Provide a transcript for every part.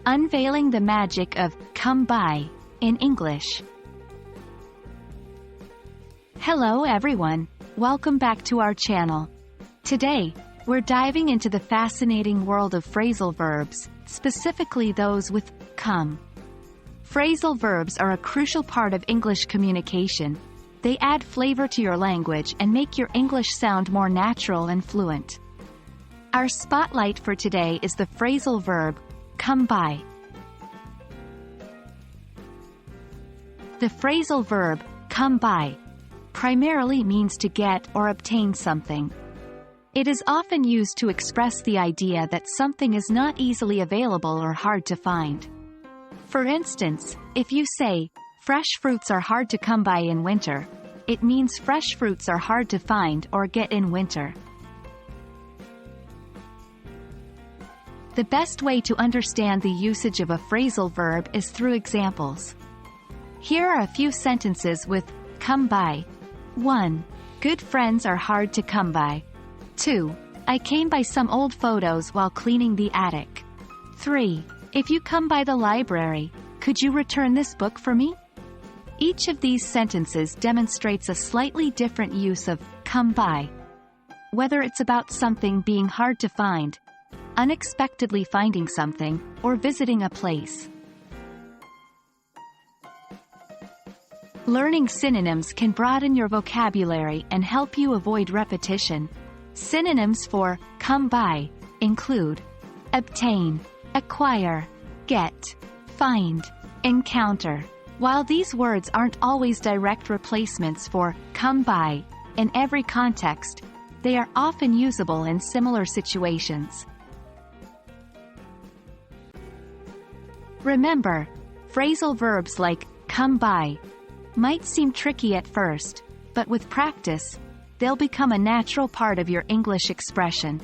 Unveiling the magic of come by in English. Hello everyone, welcome back to our channel. Today, we're diving into the fascinating world of phrasal verbs, specifically those with come. Phrasal verbs are a crucial part of English communication. They add flavor to your language and make your English sound more natural and fluent. Our spotlight for today is the phrasal verb, come by. The phrasal verb, come by, primarily means to get or obtain something. It is often used to express the idea that something is not easily available or hard to find. For instance, if you say, fresh fruits are hard to come by in winter, it means fresh fruits are hard to find or get in winter. The best way to understand the usage of a phrasal verb is through examples. Here are a few sentences with come by. 1. Good friends are hard to come by. 2. I came by some old photos while cleaning the attic. 3. If you come by the library, could you return this book for me? Each of these sentences demonstrates a slightly different use of come by. Whether it's about something being hard to find, unexpectedly finding something, or visiting a place. Learning synonyms can broaden your vocabulary and help you avoid repetition. Synonyms for come by include obtain, acquire, get, find, encounter. While these words aren't always direct replacements for come by in every context, they are often usable in similar situations. Remember, phrasal verbs like come by might seem tricky at first, but with practice, they'll become a natural part of your English expression.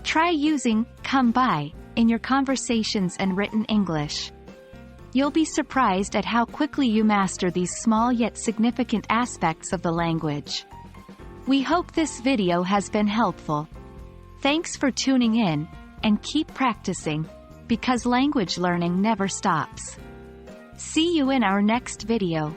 Try using come by in your conversations and written English. You'll be surprised at how quickly you master these small yet significant aspects of the language. We hope this video has been helpful. Thanks for tuning in, and keep practicing, because language learning never stops. See you in our next video.